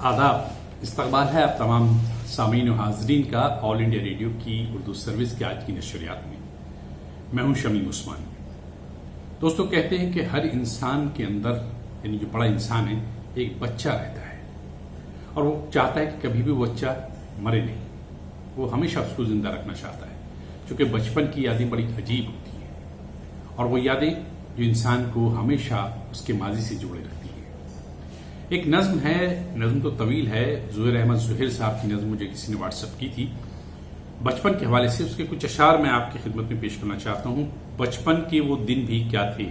आदाब, इस्तकबाल है आप तमाम सामीन और हाजरीन का ऑल इंडिया रेडियो की उर्दू सर्विस की आज की नशरियात में। मैं हूं शमीम उस्मानी। दोस्तों, कहते हैं कि हर इंसान के अंदर, यानी जो बड़ा इंसान है, एक बच्चा रहता है और वो चाहता है कि कभी भी वो बच्चा मरे नहीं, वो हमेशा उसको जिंदा रखना चाहता है, क्योंकि बचपन की यादें बड़ी अजीब होती हैं और वो यादें जो इंसान को हमेशा उसके माजी से जोड़े रखती हैं। एक नज्म है, नज्म तो तवील है, ज़ुहैर अहमद ज़ुहैर साहब की नज्म मुझे किसी ने व्हाट्सएप की थी बचपन के हवाले से। उसके कुछ अशार मैं आपकी खिदमत में पेश करना चाहता हूँ। बचपन के वो दिन भी क्या थे,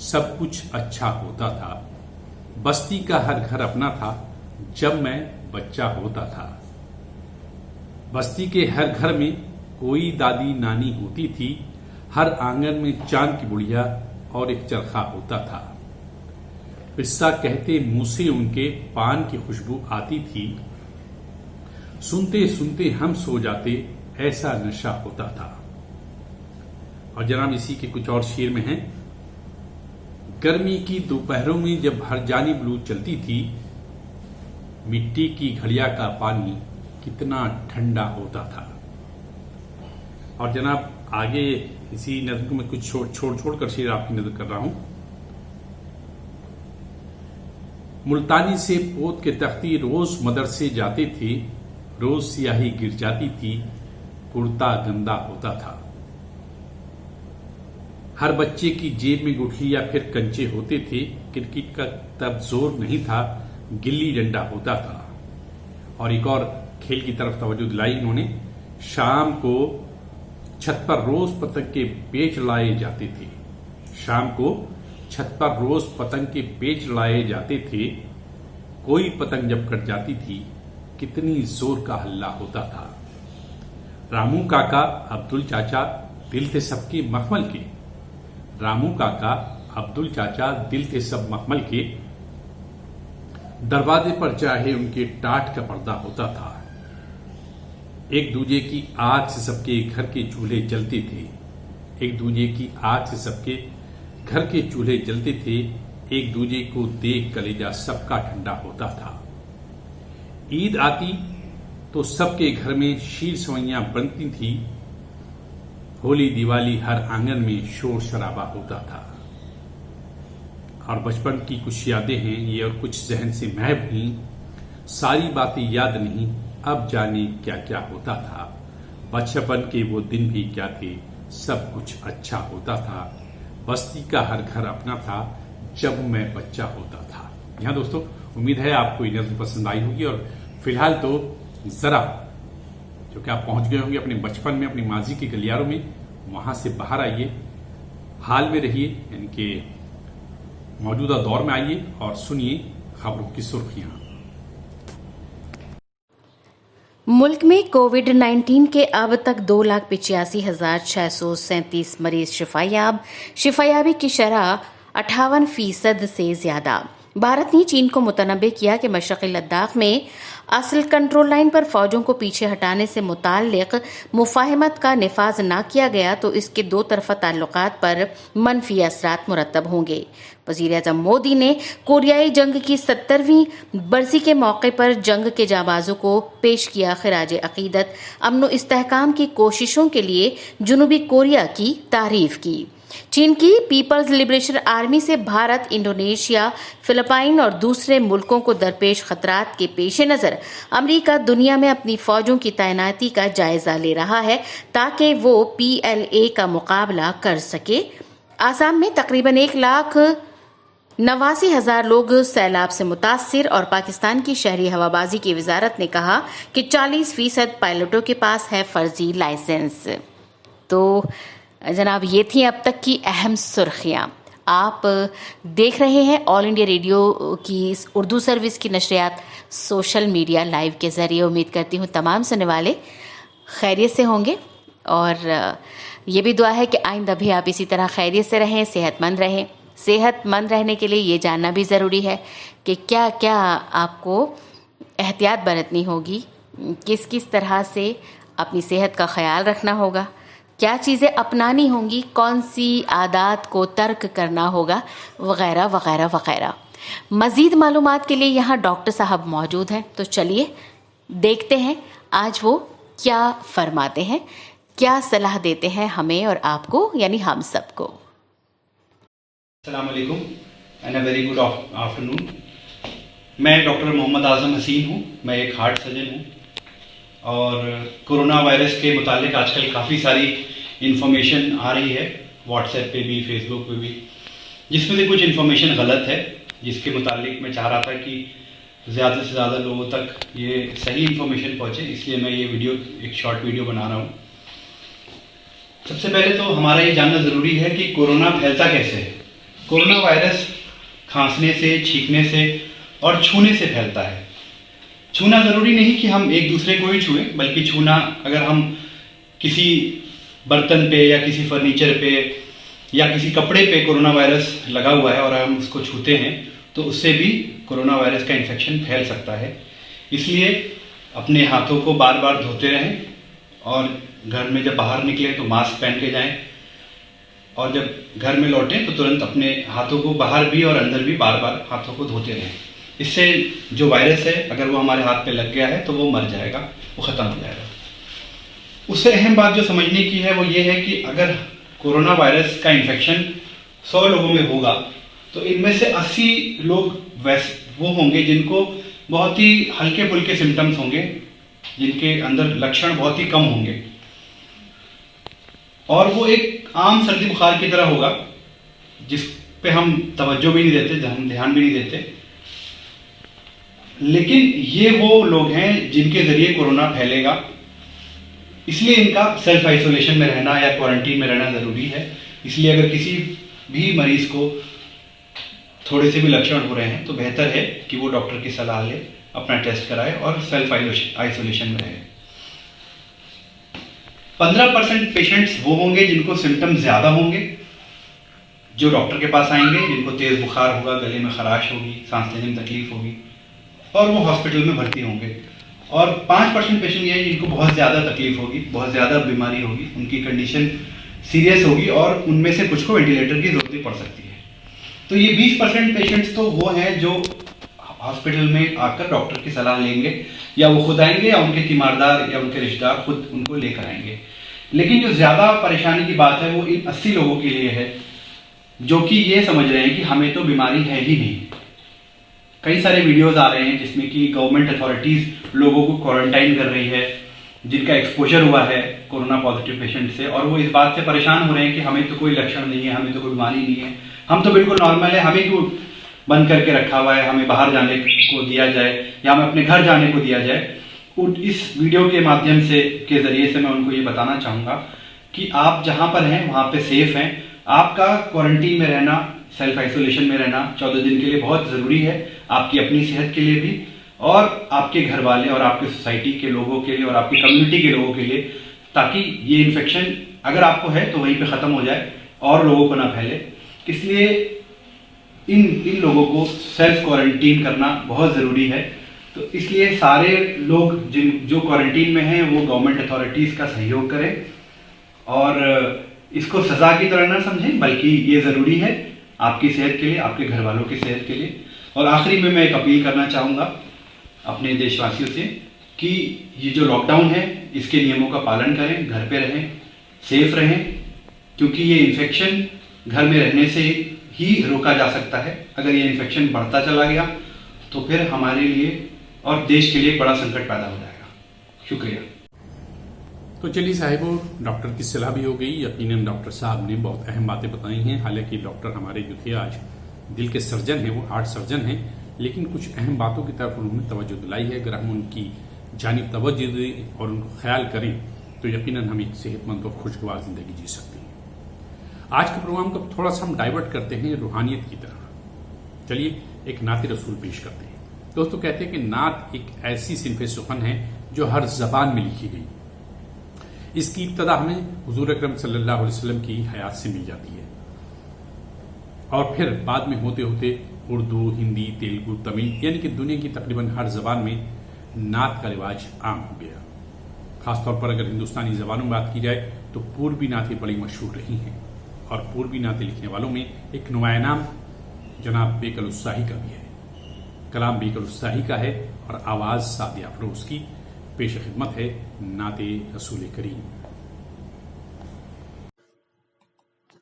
सब कुछ अच्छा होता था, बस्ती का हर घर अपना था, जब मैं बच्चा होता था। बस्ती के हर घर में कोई दादी नानी होती थी, हर आंगन में चांद की बुढ़िया और एक चरखा होता था। पिस्सा कहते मुंह से उनके पान की खुशबू आती थी, सुनते सुनते हम सो जाते, ऐसा नशा होता था। और जनाब इसी के कुछ और शेर में हैं। गर्मी की दोपहरों में जब हर जानिब लू चलती थी, मिट्टी की घड़िया का पानी कितना ठंडा होता था। और जनाब आगे इसी नज्म में कुछ छोड़ कर शेर आपकी नजर कर रहा हूं। मुल्तानी से पोत के तख्ती रोज मदरसे जाते थे, रोज सियाही गिर जाती थी, कुर्ता गंदा होता था। हर बच्चे की जेब में गुठली या फिर कंचे होते थे, क्रिकेट का तब जोर नहीं था, गिल्ली डंडा होता था। और एक और खेल की तरफ तवज्जो दिलाई इन्होंने। शाम को छत पर रोज पतंग के पेच लाए जाते थे, शाम को छत पर रोज पतंग के पेच लाए जाते थे, कोई पतंग जब कट जाती थी, कितनी जोर का हल्ला होता था। रामू काका अब्दुल चाचा दिल थे सबके मखमल के, रामू काका अब्दुल चाचा दिल थे सब मखमल के, दरवाजे पर चाहे उनके टाट का पर्दा होता था। एक दूजे की आग से सबके घर के चूल्हे जलते थे, एक दूजे की आग से सबके घर के चूल्हे जलते थे, एक दूजे को देख कलेजा सबका ठंडा होता था। ईद आती तो सबके घर में शीर सवैयां बनती थी, होली दिवाली हर आंगन में शोर शराबा होता था। और बचपन की कुछ यादें हैं ये, और कुछ जहन से महव हुई, सारी बातें याद नहीं, अब जाने क्या क्या होता था। बचपन के वो दिन भी क्या थे, सब कुछ अच्छा होता था, बस्ती का हर घर अपना था, जब मैं बच्चा होता था। यहाँ दोस्तों उम्मीद है आपको ये नज़्म पसंद आई होगी। और फिलहाल तो जरा जो कि आप पहुंच गए होंगे अपने बचपन में, अपनी माजी के गलियारों में, वहां से बाहर आइए, हाल में रहिए, यानी कि मौजूदा दौर में आइए और सुनिए खबरों की सुर्खियां। मुल्क में कोविड-19 के अब तक 2,85,637 मरीज शिफायाब, शिफायाबी की शरह 58% से ज्यादा। भारत ने चीन को मुतनब्बे किया कि मशरक़ी लद्दाख में असल कंट्रोल लाइन पर फौजों को पीछे हटाने से मुताल्लिक मुफाहमत का निफाज न किया गया तो इसके दो तरफा ताल्लुकात पर मनफी असरात मुरतब होंगे। वज़ीर-ए-आज़म मोदी ने कोरियाई जंग की 70वीं बरसी के मौके पर जंग के जाबाजों को पेश किया खिराज अकीदत, अमन इस्तेहकाम की कोशिशों के लिए जनूबी कोरिया की तारीफ की। चीन की पीपल्स लिबरेशन आर्मी से भारत, इंडोनेशिया, फिलिपाइन और दूसरे मुल्कों को दरपेश खतरात के पेश नज़र अमरीका दुनिया में अपनी फौजों की तैनाती का जायजा ले रहा है ताकि वो PLA का मुकाबला कर सके। आसाम में तकरीबन 1,89,000 लोग सैलाब से मुतासिर और पाकिस्तान की शहरी हवाबाजी की वजारत ने कहा कि 40% पायलटों के पास है फर्जी लाइसेंस। तो जनाब ये थी अब तक की अहम सुर्खियां। आप देख रहे हैं ऑल इंडिया रेडियो की उर्दू सर्विस की नशरियात सोशल मीडिया लाइव के जरिए। उम्मीद करती हूँ तमाम सुनने वाले खैरियत से होंगे और ये भी दुआ है कि आइंदा भी आप इसी तरह खैरियत से रहें, सेहतमंद रहें। सेहतमंद रहने के लिए ये जानना भी ज़रूरी है कि क्या क्या आपको एहतियात बरतनी होगी, किस किस तरह से अपनी सेहत का ख्याल रखना होगा, क्या चीज़ें अपनानी होंगी, कौन सी आदत को तर्क करना होगा, वगैरह वगैरह वगैरह। مزید معلومات کے لیے یہاں ڈاکٹر صاحب موجود ہیں، تو چلیے دیکھتے ہیں آج وہ کیا فرماتے ہیں، کیا صلاح دیتے ہیں ہمیں اور آپ کو، یعنی ہم سب کو۔ السلام علیکم and a very good afternoon. میں ڈاکٹر محمد اعظم حسین ہوں، میں ایک ہارٹ سرجن ہوں، اور کورونا وائرس کے متعلق آج کل کافی ساری انفارمیشن آ رہی ہے، واٹس ایپ پہ بھی، فیس بک پہ بھی، جس میں سے کچھ انفارمیشن غلط ہے، جس کے متعلق میں چاہ رہا تھا کہ زیادہ سے زیادہ لوگوں تک یہ صحیح انفارمیشن پہنچے، اس لیے میں یہ ویڈیو ایک شارٹ ویڈیو بنا رہا ہوں۔ سب سے پہلے تو ہمارا یہ جاننا ضروری ہے کہ کورونا پھیلتا کیسے ہے۔ کورونا وائرس کھانسنے سے، چھینکنے سے اور چھونے سے پھیلتا ہے۔ چھونا ضروری نہیں کہ ہم ایک دوسرے کو ہی چھوئیں، بلکہ چھونا اگر ہم کسی برتن پہ یا کسی فرنیچر پہ یا کسی کپڑے پہ کورونا وائرس لگا ہوا ہے اور ہم اس کو چھوتے ہیں تو اس سے بھی کورونا وائرس کا انفیکشن پھیل سکتا ہے۔ اس لیے اپنے ہاتھوں کو بار بار دھوتے رہیں، اور گھر میں جب باہر نکلیں تو ماسک پہن کے جائیں، اور جب گھر میں لوٹیں تو ترنت اپنے ہاتھوں کو باہر بھی اور اندر بھی بار بار ہاتھوں کو دھوتے رہیں۔ اس سے جو وائرس ہے اگر وہ ہمارے ہاتھ پہ لگ گیا ہے تو وہ مر جائے گا، وہ ختم ہو جائے گا۔ اس سے اہم بات جو سمجھنے کی ہے وہ یہ ہے کہ اگر کورونا وائرس کا انفیکشن 100 لوگوں میں ہوگا تو ان میں سے 80 لوگ وہ ہوں گے جن کو بہت ہی ہلکے پھلکے سمٹمز ہوں گے، جن کے اندر لکشن بہت ہی کم ہوں گے، اور وہ ایک عام سردی بخار کی طرح ہوگا جس پہ ہم توجہ بھی نہیں دیتے، ہم دھیان بھی نہیں دیتے۔ لیکن یہ وہ لوگ ہیں جن کے ذریعے کورونا پھیلے گا، اس لیے ان کا سیلف آئسولیشن میں رہنا یا کوارنٹین میں رہنا ضروری ہے۔ اس لیے اگر کسی بھی مریض کو تھوڑے سے بھی لکشن ہو رہے ہیں تو بہتر ہے کہ وہ ڈاکٹر کی صلاح لے، اپنا ٹیسٹ کرائے اور سیلف آئسولیشن میں رہے۔ 15% پیشنٹس وہ ہوں گے جن کو سمٹم زیادہ ہوں گے، جو ڈاکٹر کے پاس آئیں گے، جن کو تیز بخار ہوگا، گلے میں خراش ہوگی، سانس لینے میں تکلیف ہوگی، اور وہ ہاسپٹل میں بھرتی ہوں گے۔ اور 5% پیشنٹ یہ ہیں جن کو بہت زیادہ تکلیف ہوگی، بہت زیادہ بیماری ہوگی، ان کی کنڈیشن سیریس ہوگی، اور ان میں سے کچھ کو وینٹیلیٹر کی ضرورت بھی پڑ سکتی ہے۔ تو یہ 20% پیشنٹس تو وہ ہیں جو ہاسپٹل میں آ کر ڈاکٹر کی صلاح لیں گے، یا وہ خود آئیں گے یا ان کے تیماردار یا ان کے رشتہ دار خود ان کو لے کر آئیں گے۔ لیکن جو زیادہ پریشانی کی بات ہے وہ ان 80 لوگوں کے لیے ہے جو کہ یہ سمجھ رہے ہیں کہ ہمیں تو بیماری ہے ہی نہیں۔ کئی سارے ویڈیوز آ رہے ہیں جس میں کہ گورنمنٹ اتھارٹیز لوگوں کو کوارنٹائن کر رہی ہے جن کا ایکسپوجر ہوا ہے کورونا پازیٹیو پیشنٹ سے، اور وہ اس بات سے پریشان ہو رہے ہیں کہ ہمیں تو کوئی لکشن نہیں ہے، ہمیں تو کوئی بیماری نہیں ہے، ہم تو بالکل نارمل ہے، ہمیں کیوں بند کر کے رکھا ہوا ہے، ہمیں باہر جانے کو دیا جائے یا ہمیں اپنے گھر جانے کو دیا جائے۔ اس ویڈیو کے مادھیم سے کے ذریعے سے میں ان کو یہ بتانا چاہوں گا کہ آپ جہاں پر ہیں وہاں پہ سیف ہیں۔ آپ کا کوارنٹین میں رہنا، سیلف آئسولیشن میں رہنا 14 دن کے لیے بہت ضروری ہے، آپ کی اپنی صحت کے لیے بھی، اور آپ کے گھر والے اور آپ کے سوسائٹی کے لوگوں کے لیے اور آپ کی کمیونٹی کے لوگوں کے لیے، تاکہ یہ انفیکشن اگر آپ کو ہے تو وہیں پہ ختم ہو جائے اور لوگوں کو نہ پھیلے۔ اس لیے ان لوگوں کو سیلف کوارنٹین کرنا بہت ضروری ہے۔ تو اس لیے سارے لوگ جو کوارنٹین میں ہیں وہ گورنمنٹ اتھارٹیز کا سہیوگ کریں، اور اس کو سزا کی طرح نہ سمجھیں، بلکہ یہ ضروری ہے آپ کی صحت کے لیے، آپ کے گھر والوں کی صحت کے لیے۔ اور آخری میں ایک اپیل کرنا چاہوں گا اپنے دیش واسیوں سے کہ یہ جو لاک ڈاؤن ہے اس کے نیموں کا پالن کریں، گھر پہ رہیں، سیف رہیں، کیونکہ یہ انفیکشن گھر میں رہنے سے ہی روکا جا سکتا ہے۔ اگر یہ انفیکشن بڑھتا چلا گیا تو پھر ہمارے لیے اور دیش کے لیے ایک بڑا سنکٹ پیدا ہو جائے گا۔ شکریہ۔ تو چلیے صاحبوں، ڈاکٹر کی صلاح بھی ہو گئی۔ یقیناً ڈاکٹر صاحب نے بہت اہم باتیں بتائی ہیں، حالانکہ ڈاکٹر ہمارے جو تھے آج دل کے سرجن ہیں، وہ ہارٹ سرجن ہیں، لیکن کچھ اہم باتوں کی طرف انہوں نے توجہ دلائی ہے۔ اگر ہم ان کی جانب توجہ دیں اور ان کو خیال کریں تو یقیناً ہم ایک صحت مند اور خوشگوار زندگی جی سکتے ہیں۔ آج کے پروگرام کو تھوڑا سا ہم ڈائیورٹ کرتے ہیں روحانیت کی طرف۔ چلیے ایک نعت رسول پیش کرتے ہیں۔ دوستو کہتے ہیں کہ نعت ایک ایسی صنف سخن ہے جو ہر زبان میں لکھی گئی۔ اس کی ابتدا ہمیں حضور اکرم صلی اللہ علیہ وسلم کی حیات سے مل جاتی ہے، اور پھر بعد میں ہوتے ہوتے اردو، ہندی، تیلگو، تمل، یعنی کہ دنیا کی تقریباً ہر زبان میں نعت کا رواج عام ہو گیا۔ خاص طور پر اگر ہندوستانی زبانوں میں بات کی جائے تو پوربی نعتیں بڑی مشہور رہی ہیں، اور پوربی نعتیں لکھنے والوں میں ایک نمایاں نام जनाब बेकल उत्साही का भी है। कलाम बेकल उत्साही का है और आवाज सादिया अफरोज की। पेश खिदमत है नाते रसूल करीम।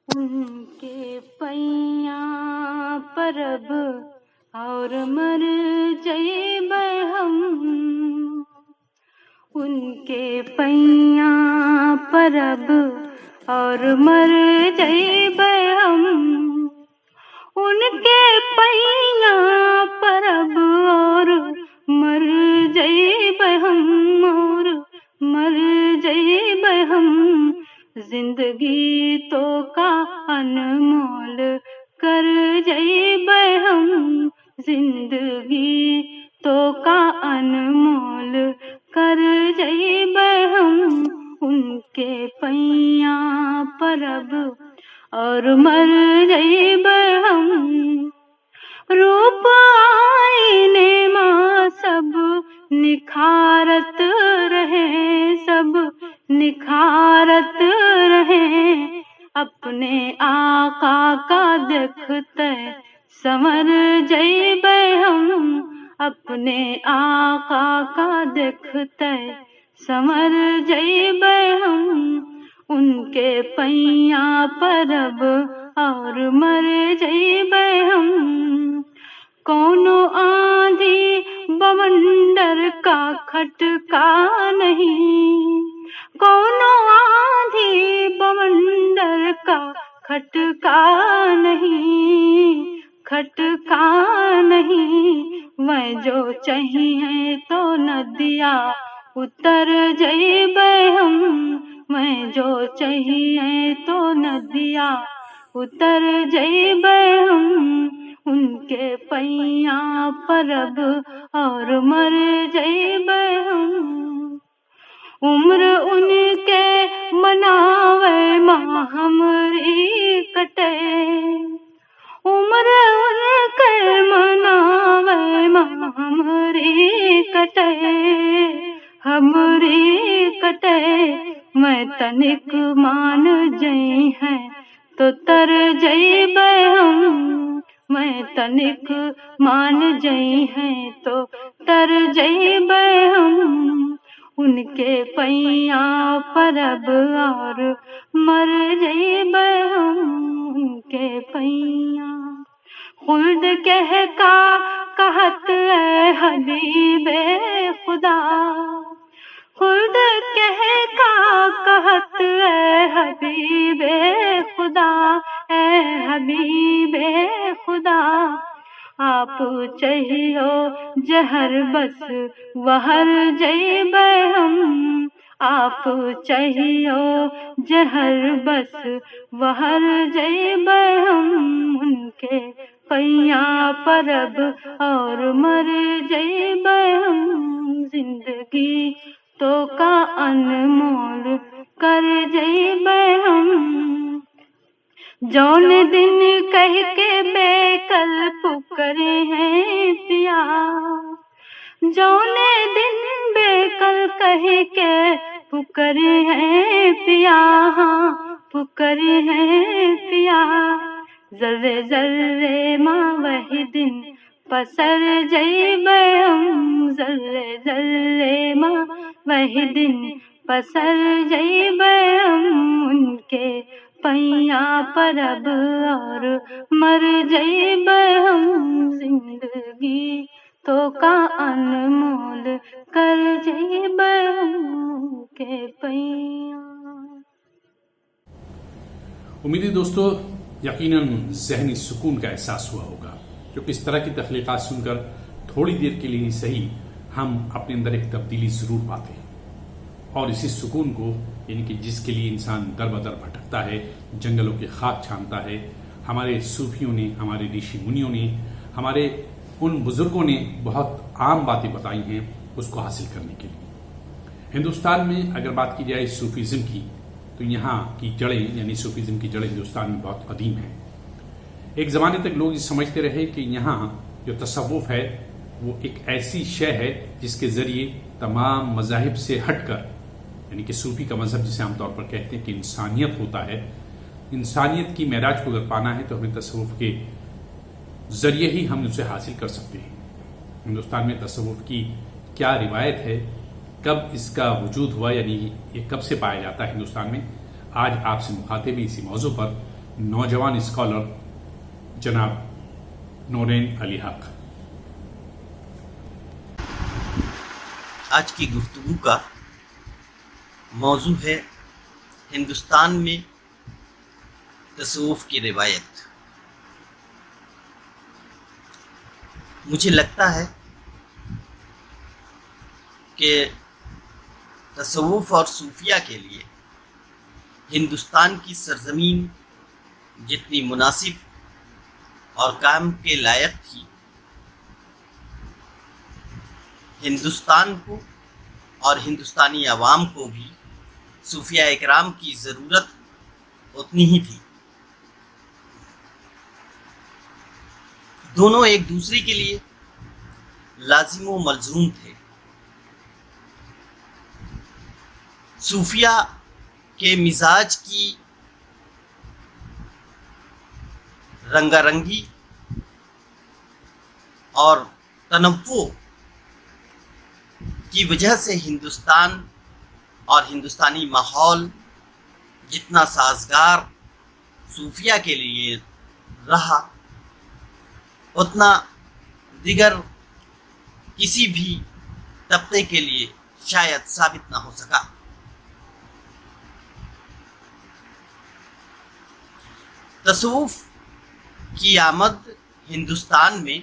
उनके पैया परब और मर जइब हम, उनके पैया परब और मर जइब हम, उनके पैया परब और मर जइब हम, और मर जइब हम। जिंदगी तो का अनमोल कर जइब हम, जिंदगी तो का अनमोल कर जइब हम। उनके पैया परब और मर जइब हम। रूप आईने माँ सब निखारत रहे, सब निखारत रहे। अपने आका का देखते संवर जइब हम, अपने आका का देखते संवर जइब हम। उनके पैया परब और मर जइब हम। कोनो आंधी बवंडर का खटका नहीं, कोनो आंधी बवंडर का खटका नहीं, खटका नहीं। मैं जो चाहिए तो नदिया उतर जइब हम, मैं जो चाहिए तो नदिया उतर जइब हम। उनके पैया परब और मर जइब हम। उम्र उनके मनावे माँ हमरी कटे, उम्र उनके मनावे माँ हमरी कटे, हमरी कटे। मैं तनिक मान जई है तो तर जइब हम, मैं तनिक मान जई है तो तर जइब हम। उनके पैया परब और मर जइब हम, उनके पैया। खुल्द कह का कहत है हबीबे खुदा, खुल्द कह का कहत है हबीबे खुदा, ए हबीबे खुदा। आप चाहियो जहर बस वहर जइब हम, आप चाहियो जहर बस वहर जइब हम। उनके पैया परब और मर जइब हम। जिंदगी तो का अनमोल कर जइब हम। जौन दिन कह के बेकल पुकरे हैं पिया, जौन दिन बेकल कह के पुकरे हैं पिया, पुकरे हैं पिया। जर्रे जर्रे माँ वही दिन पसर जइब हम, जर्रे जर्रे माँ वही दिन पसर जइब हम। उनके पैया परब और मर जइब हम। जिंदगी तो का अनमोल कर जइब हम के पैया। उम्मीद है दोस्तों यकीनन ज़हनी सुकून का एहसास हुआ होगा, क्योंकि इस तरह की तख्लीक़ात सुनकर थोड़ी देर के लिए ही सही हम अपने अंदर एक तब्दीली ज़रूर पाते हैं। और इसी सुकून को, यानी कि जिसके लिए इंसान दर बदर भटकता है, जंगलों की खाक छानता है, हमारे सूफियों ने, हमारे ऋषि मुनियों ने, हमारे उन बुजुर्गों ने बहुत आम बातें बताई हैं उसको हासिल करने के लिए। हिंदुस्तान में अगर बात की जाए सूफीज़म की, तो यहाँ की जड़ें, यानी सूफीज़म की जड़ें हिंदुस्तान में बहुत कदीम हैं। एक ज़माने तक लोग ये समझते रहे कि यहाँ जो तसव्वुफ है वो एक ऐसी शय है जिसके ज़रिए तमाम मज़ाहिब से हटकर, यानी कि सूफी का मज़हब जिसे आमतौर पर कहते हैं कि इंसानियत होता है, इंसानियत की महराज को अगर पाना है तो हमें तसव्वुफ के ذریعے ہی ہم اسے حاصل کر سکتے ہیں۔ ہندوستان میں تصوف کی کیا روایت ہے، کب اس کا وجود ہوا، یعنی یہ کب سے پایا جاتا ہے ہندوستان میں، آج آپ سے مخاطب اسی موضوع پر نوجوان اسکالر جناب نورین علی حق۔ آج کی گفتگو کا موضوع ہے ہندوستان میں تصوف کی روایت۔ مجھے لگتا ہے کہ تصوف اور صوفیہ کے لیے ہندوستان کی سرزمین جتنی مناسب اور کام کے لائق تھی، ہندوستان کو اور ہندوستانی عوام کو بھی صوفیہ اکرام کی ضرورت اتنی ہی تھی۔ دونوں ایک دوسرے کے لیے لازم و ملزوم تھے۔ صوفیہ کے مزاج کی رنگا رنگی اور تنوع کی وجہ سے ہندوستان اور ہندوستانی ماحول جتنا سازگار صوفیہ کے لیے رہا، اتنا دیگر کسی بھی طبقے کے لیے شاید ثابت نہ ہو سکا۔ تصوف کی آمد ہندوستان میں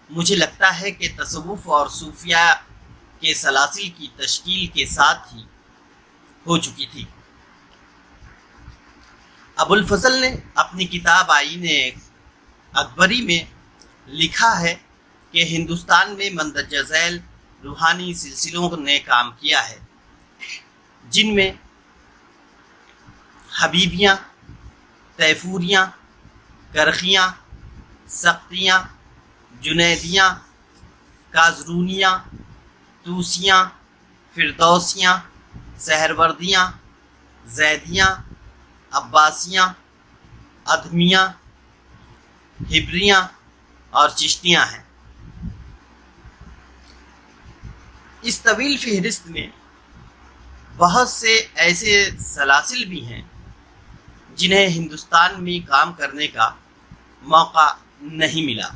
مجھے لگتا ہے کہ تصوف اور صوفیہ کے سلاسل کی تشکیل کے ساتھ ہی ہو چکی تھی۔ ابو الفضل نے اپنی کتاب آئین اکبری میں لکھا ہے کہ ہندوستان میں مندرجہ ذیل روحانی سلسلوں نے کام کیا ہے، جن میں حبیبیاں، تیفوریاں، کرخیاں، سختیاں، جنیدیاں، کازرونیاں، توسیاں، فردوسیاں، سہروردیاں، زیدیاں، عباسیاں، ادھمیاں، ہبریاں اور چشتیاں ہیں۔ اس طویل فہرست میں بہت سے ایسے سلاسل بھی ہیں جنہیں ہندوستان میں کام کرنے کا موقع نہیں ملا،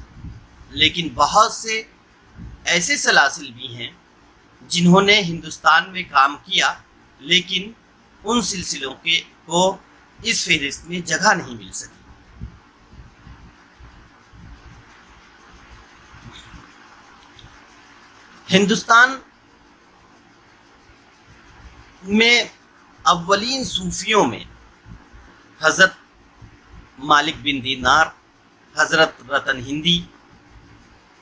لیکن بہت سے ایسے سلاسل بھی ہیں جنہوں نے ہندوستان میں کام کیا، لیکن ان سلسلوں کو اس فہرست میں جگہ نہیں مل سکی۔ ہندوستان میں اولین صوفیوں میں حضرت مالک بن دینار، حضرت رتن ہندی،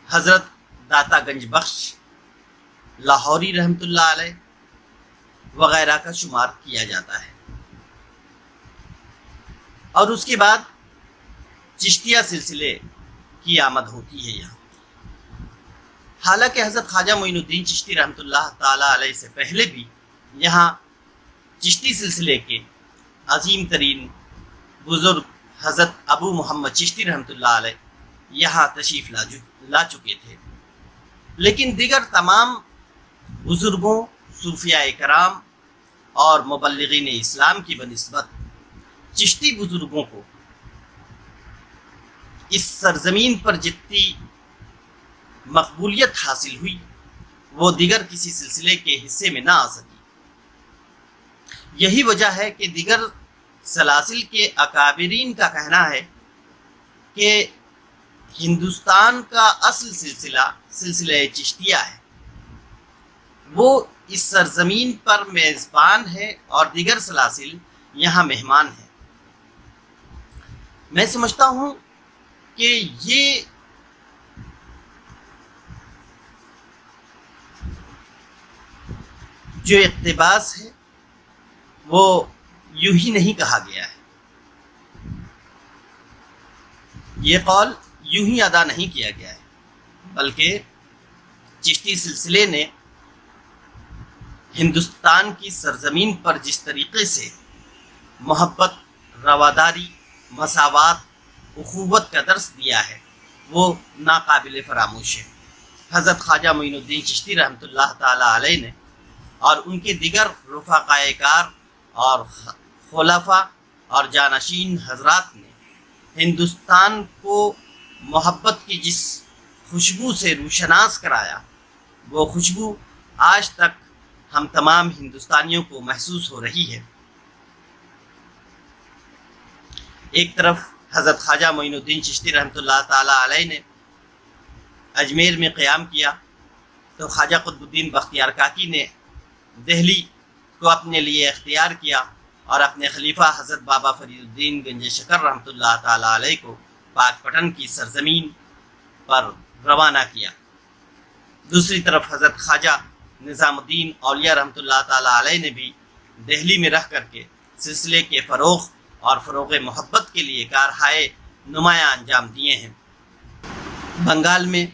حضرت داتا گنج بخش لاہوری رحمۃ اللہ علیہ وغیرہ کا شمار کیا جاتا ہے، اور اس کے بعد چشتیہ سلسلے کی آمد ہوتی ہے یہاں۔ حالانکہ حضرت خواجہ معین الدین چشتی رحمۃ اللہ تعالی علیہ سے پہلے بھی یہاں چشتی سلسلے کے عظیم ترین بزرگ حضرت ابو محمد چشتی رحمۃ اللہ علیہ یہاں تشریف لا چکے تھے، لیکن دیگر تمام بزرگوں، صوفیاء کرام اور مبلغین اسلام کی بنسبت چشتی بزرگوں کو اس سرزمین پر جتنی مقبولیت حاصل ہوئی وہ دیگر کسی سلسلے کے حصے میں نہ آ سکی۔ یہی وجہ ہے کہ دیگر سلاسل کے اکابرین کا کہنا ہے کہ ہندوستان کا اصل سلسلہ چشتیہ ہے، وہ اس سرزمین پر میزبان ہے اور دیگر سلاسل یہاں مہمان ہیں۔ میں سمجھتا ہوں کہ یہ جو اقتباس ہے وہ یوں ہی نہیں کہا گیا ہے، یہ قول یوں ہی ادا نہیں کیا گیا ہے، بلکہ چشتی سلسلے نے ہندوستان کی سرزمین پر جس طریقے سے محبت، رواداری، مساوات، اخوت کا درس دیا ہے، वो नाकाबिल फरामोश है। हज़रत ख्वाजा मोइनुद्दीन चिश्ती रहमतुल्लाह ताला अलैह ने और उनके दिगर रफ़ाक़ाए कार और खुलफा और जानशीन हजरात ने हिंदुस्तान को मोहब्बत की जिस खुशबू से रूशनास कराया, वो खुशबू आज तक हम तमाम हिंदुस्तानियों को महसूस हो रही है। एक तरफ हज़रत ख्वाजा मोइनुद्दीन चिश्ती रहमतुल्लाह ताला अलैह ने अजमेर में क़याम किया, तो ख्वाजा कुतुबुद्दीन बख्तियार काकी ने दिल्ली को अपने लिए इख्तियार किया और अपने खलीफा हज़रत बाबा फरीदुद्दीन गंज शकर रहमतुल्लाह ताला अलैह को पाकपटन की सरजमीन पर रवाना किया। दूसरी तरफ हज़रत ख्वाजा निज़ामुद्दीन औलिया रहमतुल्लाह ताला अलैह ने भी दिल्ली में रह करके सिलसिले के फ़रोग़ और फ़रोग़ मोहब्बत के लिए कारहाय नुमायाँ अंजाम दिए हैं। बंगाल में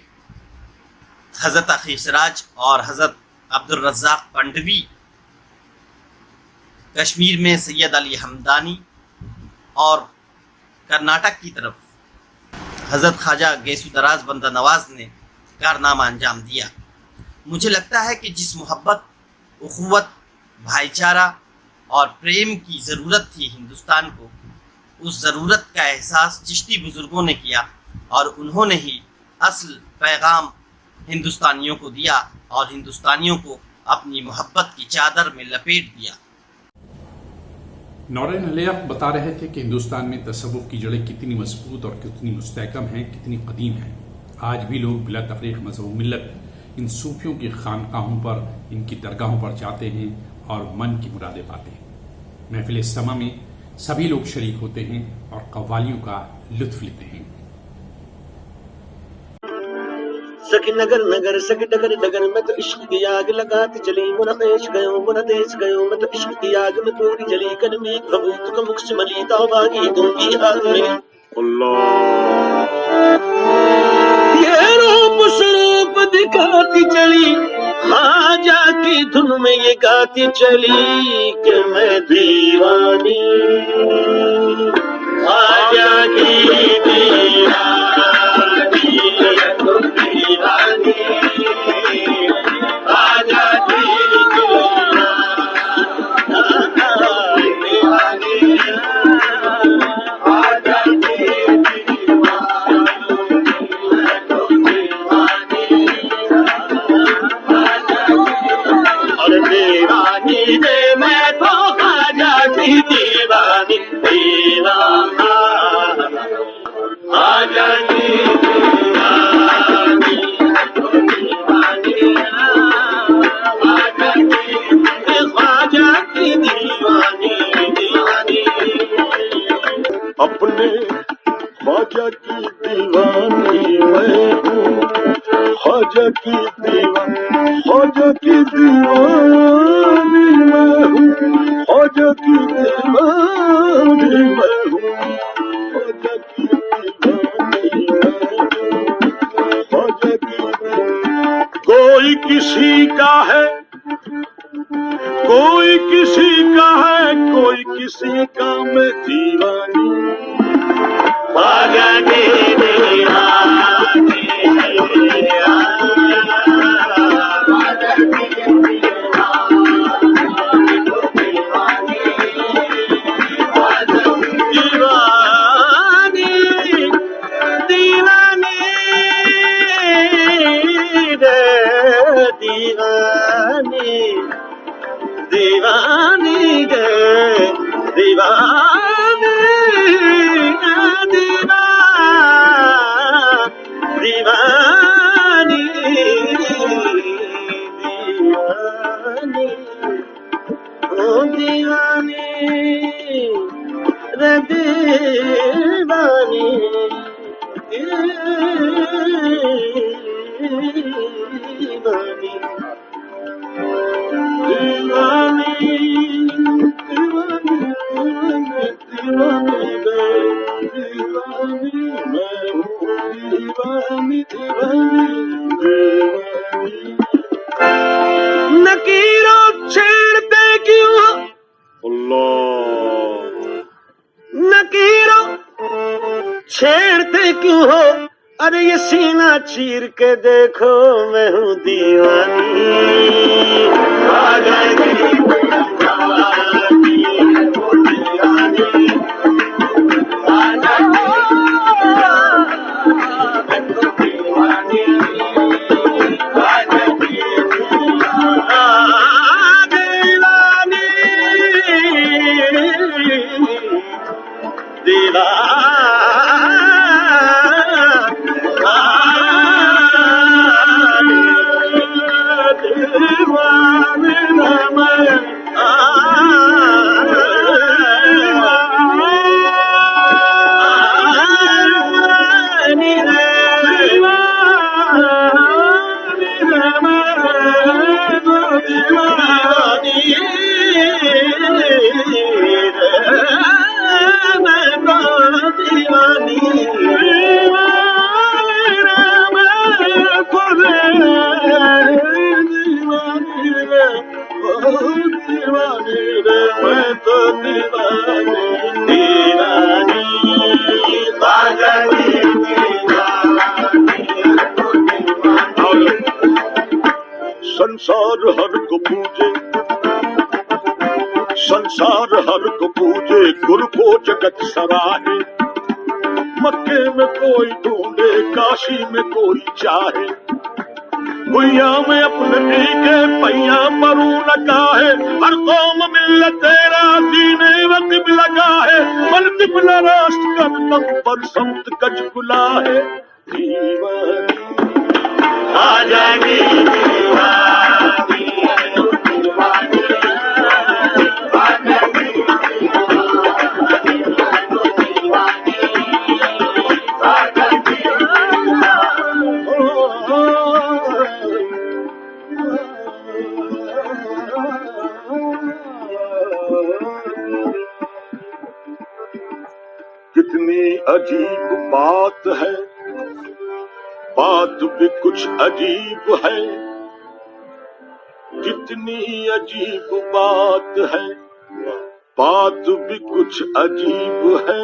हज़रत अख़ी सिराज और हज़रत अब्दुल रज़्ज़ाक़ पंडवी, कश्मीर में सैयद अली हमदानी और कर्नाटक की तरफ हज़रत ख्वाजा गैसू दराज बंदा नवाज ने कारनामा अंजाम दिया। मुझे लगता है कि जिस मोहब्बत, उख़ुवत, भाईचारा और प्रेम की ज़रूरत थी हिंदुस्तान को, उस ज़रूरत का एहसास चिश्ती बुज़ुर्गों ने किया और उन्होंने ही असल पैगाम हिंदुस्तानियों को दिया और हिंदुस्तानियों को अपनी मोहब्बत की चादर में लपेट दिया। नौरेन हलियाक बता रहे थे कि हिंदुस्तान में तसव्वुफ़ की जड़ें कितनी मजबूत और कितनी मुस्तहकम हैं, कितनी कदीम हैं। आज भी लोग बिला तफरीक मज़हब मिल्लत इन सूफियों की खानकाहों पर, इनकी दरगाहों पर जाते हैं और मन की मुरादें पाते हैं। महफिल समा में सभी लोग शरीक होते हैं और कव्वालियों का लुत्फ लेते हैं। सखी नगर नगर सखी डगर डगर में तो इश्क की आग लगाती चली, मुना देश गयो मैं तो इश्क की आग में पूरी जली, कलमी कबूत का मुख से मली तौबागी दूंगी हाथ में। अल्लाह ये रूप स्वरूप दिखाती चली, ख्वाजा की धुन में ये गाती चली कि मैं दीवानी ख्वाजा की दीवानी अपने ख्वाजा की दीवानी मैं हूँ, ख्वाजा की दीवानी, ख्वाजा की दीवानी मैं हूँ, ख्वाजा की दीवानी मैं हूँ, ख्वाजा की दीवानी मैं हूँ, ख्वाजा की दीवानी। कोई किसी का है, कोई किसी का है, कोई किसी का मैं दीवानी, ख्वाजा की दीवानी, ख्वाजा की दीवानी, दीवानी रे दीवानी, दीवानी गे दीवानी, दीवानी दीवानी ओ दीवानी रे दीवानी, दीवानी नकीरों छेड़ते क्यों, अल्लाह नकीरों छेड़ते क्यों हो, अरे ये सीना चीर के देखो मैं हूँ दीवानी आ जाएगी संसार हर को पूजे, संसार हर को पूजे, गुरु को जगत सराहे। मक्के में कोई ढूंढे, काशी में कोई चाहे, गुइया में अपने टीके पैया परू लगा है। हर कौम मिलत तेरा दीने वक्त लगा है, मन दिपला राष्ट्र का तम पर संत गज गुला है। दीवानी आ जाएगी दीवानी, दीवानी आ जाएगी कितनी अजीब बात है, बात भी कुछ अजीब है। कितनी अजीब बात है, बात भी कुछ अजीब है।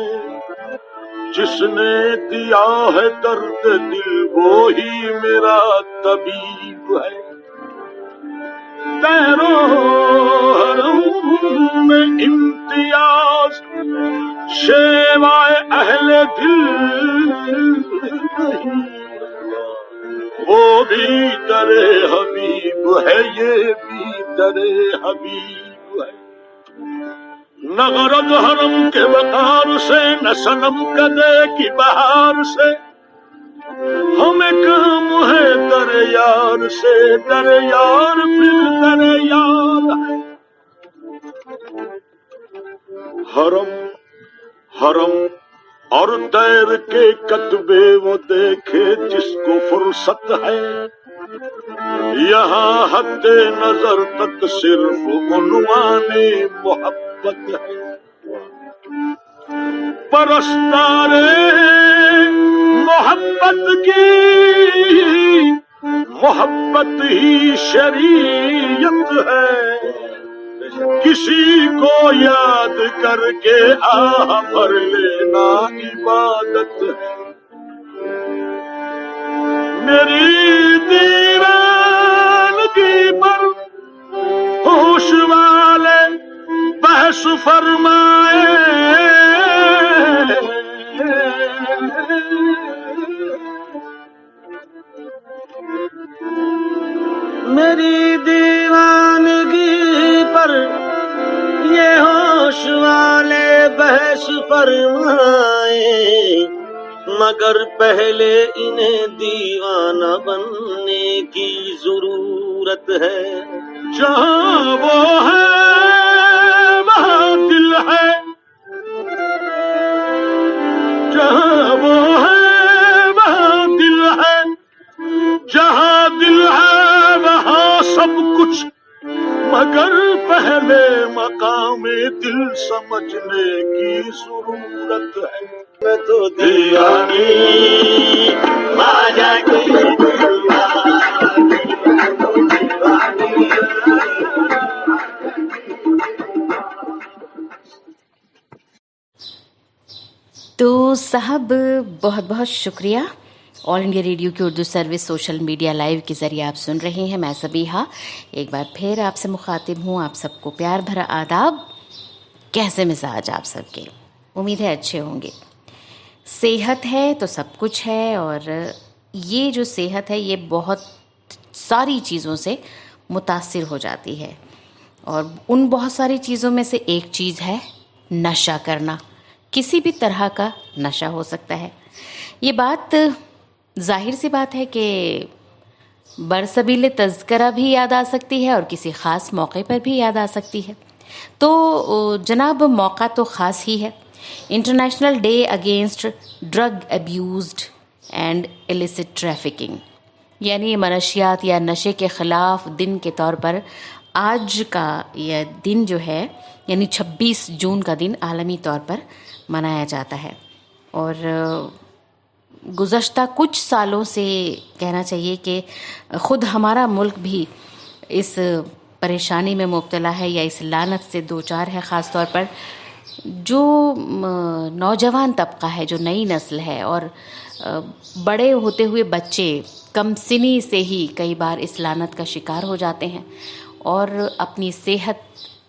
जिसने दिया है दर्द दिल वो ही मेरा तबीब है। तैरो हरम में इम्तियाज, शेवाए अहले दिल वो भी दरे हबीब है, ये भी दरे हबीब है। न गरज हरम के वकार से, न सनम कदे की बहार से, हमें काम है दरे यार से। दरे यार फिर दरे यार है। हरम हरम और दैर के कतबे वो देखे जिसको फुर्सत है। यहाँ हद्दे नजर तक सिर्फ उन्वाने मोहब्बत है। परस्तारे मोहब्बत की, मोहब्बत ही शरीयत है। किसी को याद करके आह भर लेना इबादत है। मेरी दीवानगी पर होश वाले बहस फरमाए। मेरी दीवानगी पर ये होश वाले बहस फरमाए, मगर पहले इन्हें दीवाना बनने की जरूरत है। जहाँ वो है वहाँ दिल है, जहाँ वो है वहाँ दिल है। जहाँ दिल है वहाँ सब कुछ, मगर पहले मकामे दिल समझने की जरूरत है। मैं तो दीवानी आ जाएगी तो साहब बहुत बहुत शुक्रिया ऑल इंडिया रेडियो की Urdu service social media live के ज़रिए आप सुन रहे हैं। मैं सबीहा एक बार फिर आपसे मुखातिब हूँ। आप सबको प्यार भरा आदाब। कैसे मिजाज आप सबके? उम्मीद है अच्छे होंगे। सेहत है तो सब कुछ है, और ये जो सेहत है ये बहुत सारी चीज़ों से मुतासिर हो जाती है, और उन बहुत सारी चीज़ों में से एक चीज़ है नशा करना। किसी भी तरह का नशा हो सकता है। ये बात जाहिर सी बात है कि बरसबील तज़किरा भी याद आ सकती है और किसी ख़ास मौके पर भी याद आ सकती है। तो जनाब मौका तो ख़ास ही है। International day against drug abused and illicit trafficking, यानी मनशियात या नशे के ख़िलाफ़ दिन के तौर पर आज का यह दिन जो है, यानी 26 जून का दिन आलमी तौर पर मनाया जाता है। और गुज़श्ता कुछ सालों से कहना चाहिए कि ख़ुद हमारा मुल्क भी इस परेशानी में मुब्तला है या इस लानत से दो चार है। ख़ास तौर पर जो नौजवान तबका है, जो नई नस्ल है, और बड़े होते हुए बच्चे कम सिनी से ही कई बार इस लानत का शिकार हो जाते हैं और अपनी सेहत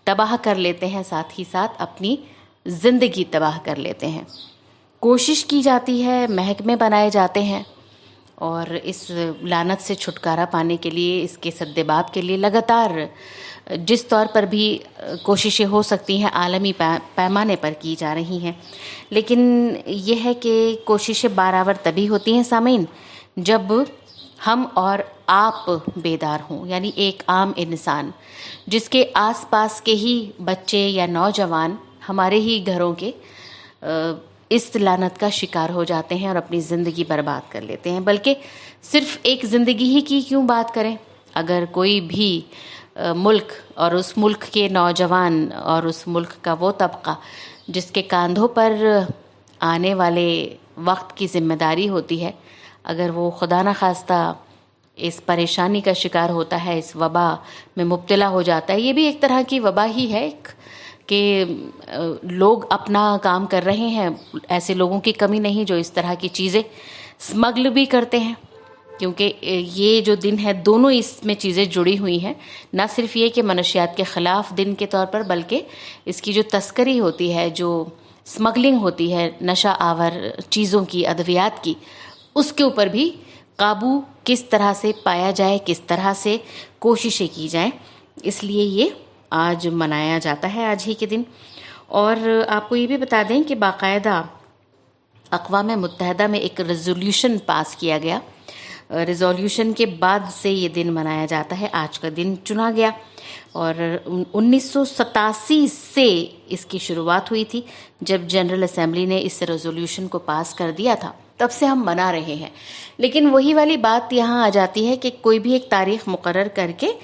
तबाह कर लेते हैं, साथ ही साथ अपनी ज़िंदगी तबाह कर लेते हैं। कोशिश की जाती है, महकमे बनाए जाते हैं, और इस लानत से छुटकारा पाने के लिए, इसके सद्देबाब के लिए लगातार जिस तौर पर भी कोशिशें हो सकती हैं आलमी पैमाने पर की जा रही हैं। लेकिन यह है कि कोशिशें बारावर तभी होती हैं सामीन, जब हम और आप बेदार हों, यानी एक आम इंसान जिसके आसपास के ही बच्चे या नौजवान हमारे ही घरों के इस लानत का शिकार हो जाते हैं और अपनी ज़िंदगी बर्बाद कर लेते हैं। बल्कि सिर्फ एक ज़िंदगी ही की क्यों बात करें, अगर कोई भी मुल्क और उस मुल्क के नौजवान और उस मुल्क का वो तबका जिसके कांधों पर आने वाले वक्त की ज़िम्मेदारी होती है, अगर वो खुदा न खास्ता इस परेशानी का शिकार होता है, इस वबा में मुब्तला हो जाता है, ये भी एक तरह की वबा ही है कि लोग अपना काम कर रहे हैं। ऐसे लोगों की कमी नहीं जो इस तरह की चीज़ें स्मगल भी करते हैं, क्योंकि ये जो दिन है दोनों इसमें चीज़ें जुड़ी हुई हैं। ना सिर्फ ये कि मनशियात के ख़िलाफ़ दिन के तौर पर, बल्कि इसकी जो तस्करी होती है, जो स्मगलिंग होती है नशा आवर चीज़ों की, अद्वियात की, उसके ऊपर भी काबू किस तरह से पाया जाए, किस तरह से कोशिशें की जाएं, इसलिए ये आज मनाया जाता है, आज ही के दिन। और आपको ये भी बता दें कि बाकायदा अक़वाम मुत्तहदा में एक रेजोल्यूशन पास किया गया। रेजोल्यूशन के बाद से ये दिन मनाया जाता है, आज का दिन चुना गया। और 1987 से इसकी शुरुआत हुई थी, जब जनरल असेंबली ने इस रेजोल्यूशन को पास कर दिया था, तब से हम मना रहे हैं। लेकिन वही वाली बात यहाँ आ जाती है कि कोई भी एक तारीख़ मुकर्रर करके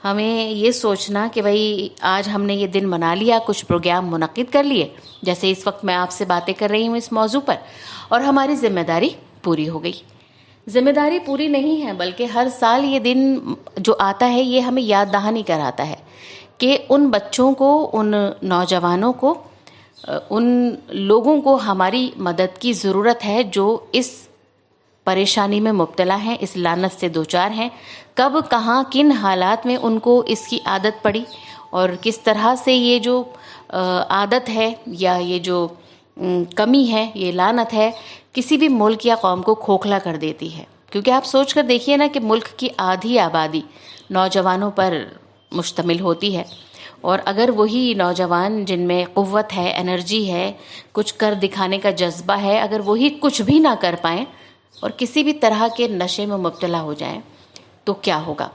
हमें ये सोचना कि भाई आज हमने ये दिन मना लिया, कुछ प्रोग्राम मुनक़िद कर लिए, जैसे इस वक्त मैं आपसे बातें कर रही हूँ इस मौजू पर, और हमारी ज़िम्मेदारी पूरी हो गई। ज़िम्मेदारी पूरी नहीं है, बल्कि हर साल ये दिन जो आता है ये हमें याद दहानी कराता है कि उन बच्चों को, उन नौजवानों को, उन लोगों को हमारी मदद की ज़रूरत है जो इस परेशानी में मुब्तला हैं, इस लानत से दो चार हैं। कब, कहाँ, किन हालात में उनको इसकी आदत पड़ी, और किस तरह से ये जो आदत है या ये जो कमी है, ये लानत है, किसी भी मुल्क या कौम को खोखला कर देती है। क्योंकि आप सोच कर देखिए ना कि मुल्क की आधी आबादी नौजवानों पर मुश्तमिल होती है, और अगर वही नौजवान जिनमें क़ुव्वत है, एनर्जी है, कुछ कर दिखाने का जज्बा है, अगर वही कुछ भी ना कर पाएँ और किसी भी तरह के नशे में मुब्तला हो जाएं, तो क्या होगा।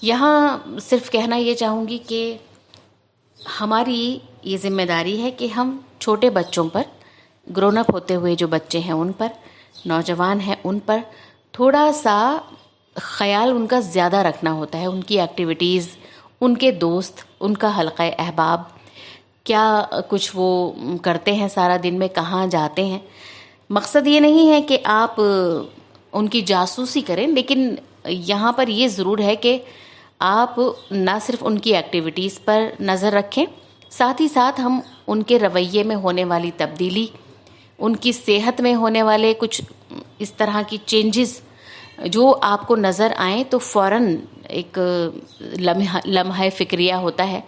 यहाँ सिर्फ कहना ये चाहूँगी कि हमारी ये ज़िम्मेदारी है कि हम छोटे बच्चों पर, ग्रोन अप होते हुए जो बच्चे हैं उन पर, नौजवान हैं उन पर थोड़ा सा ख़याल उनका ज़्यादा रखना होता है। उनकी एक्टिविटीज़, उनके दोस्त, उनका हल्क़ा अहबाब, क्या कुछ वो करते हैं सारा दिन में, कहाँ जाते हैं। मकसद ये नहीं है कि आप उनकी जासूसी करें, लेकिन यहाँ पर ये ज़रूर है कि आप ना सिर्फ उनकी एक्टिविटीज़ पर नज़र रखें, साथ ही साथ हम उनके रवैये में होने वाली तब्दीली, उनकी सेहत में होने वाले कुछ इस तरह की चेंजेस जो आपको नज़र आए तो फ़ौरन एक लम्हा फ़िक्रिया होता है,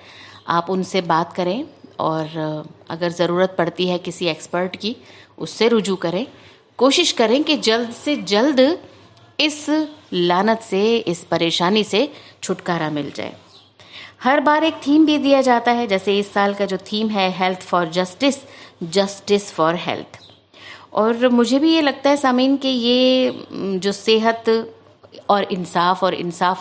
आप उनसे बात करें और अगर ज़रूरत पड़ती है किसी एक्सपर्ट की उससे रुजू करें। कोशिश करें कि जल्द से जल्द इस लानत से, इस परेशानी से छुटकारा मिल जाए। हर बार एक थीम भी दिया जाता है, जैसे इस साल का जो थीम है health for justice, justice for health. और मुझे भी ये लगता है सामीन कि ये जो सेहत और इंसाफ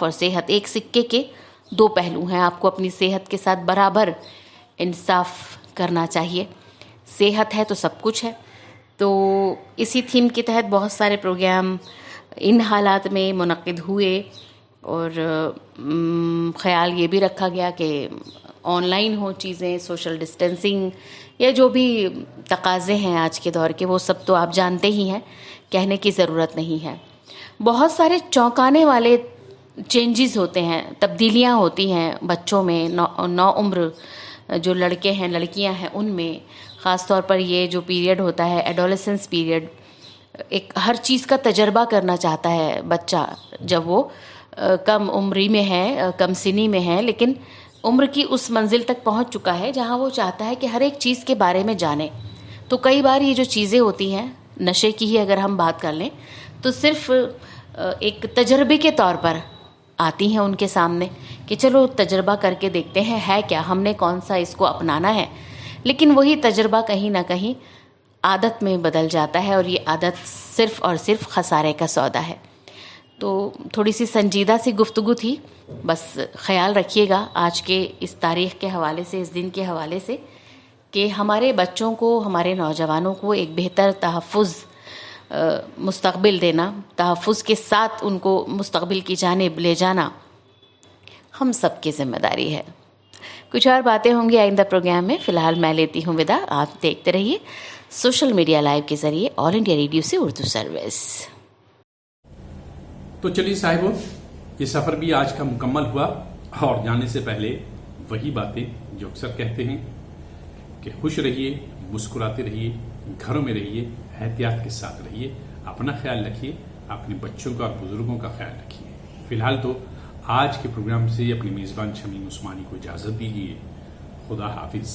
और सेहत एक सिक्के के दो पहलू हैं। आपको अपनी सेहत के साथ बराबर इंसाफ करना चाहिए। सेहत है तो सब कुछ है। तो इसी थीम के तहत बहुत सारे प्रोग्राम इन हालात में मुनक्किद हुए और ख़याल ये भी रखा गया कि ऑनलाइन हो चीज़ें, सोशल डिस्टेंसिंग या जो भी तकाज़े हैं आज के दौर के, वो सब तो आप जानते ही हैं, कहने की ज़रूरत नहीं है। बहुत सारे चौंकाने वाले चेंजेस होते हैं, तब्दीलियां होती हैं बच्चों में, नौ उम्र जो लड़के हैं लड़कियां हैं उनमें। ख़ास तौर पर ये जो पीरियड होता है एडोलेसेंस पीरियड, एक हर चीज़ का तजर्बा करना चाहता है बच्चा जब वो कम उम्री में है, कम सिनी में है, लेकिन उम्र की उस मंजिल तक पहुंच चुका है जहां वो चाहता है कि हर एक चीज़ के बारे में जाने। तो कई बार ये जो चीज़ें होती हैं, नशे की ही अगर हम बात कर लें तो सिर्फ एक तजर्बे के तौर पर आती हैं उनके सामने कि चलो तजर्बा करके देखते हैं है क्या, हमने कौन सा इसको अपनाना है। लेकिन वही तजर्बा कहीं ना कहीं आदत में बदल जाता है और ये आदत सिर्फ़ और सिर्फ खसारे का सौदा है। तो थोड़ी सी संजीदा सी गुफ्तगू थी, बस ख्याल रखिएगा आज के इस तारीख़ के हवाले से, इस दिन के हवाले से, कि हमारे बच्चों को, हमारे नौजवानों को एक बेहतर तहफ़्फ़ुज़ मुस्तक़बिल देना, तहफ़्फ़ुज़ के साथ उनको मुस्तक़बिल की जानिब ले जाना हम सब की ज़िम्मेदारी है। कुछ और बातें होंगी आइंदा प्रोग्राम में। फ़िलहाल मैं लेती हूँ विदा। आप देखते रहिए सोशल मीडिया लाइव के ज़रिए ऑल इंडिया रेडियो से उर्दू सर्विस। तो चलिए साहिबों, ये सफ़र भी आज का मुकम्मल हुआ और जाने से पहले वही बातें जो अक्सर कहते हैं कि खुश रहिए, मुस्कुराते रहिए, घरों में रहिए, एहतियात के साथ रहिए, अपना ख्याल रखिए, अपने बच्चों का और बुजुर्गों का ख्याल रखिए। फिलहाल तो आज के प्रोग्राम से अपने मेज़बान शमीम उस्मानी को इजाज़त दीजिए। खुदा हाफिज़।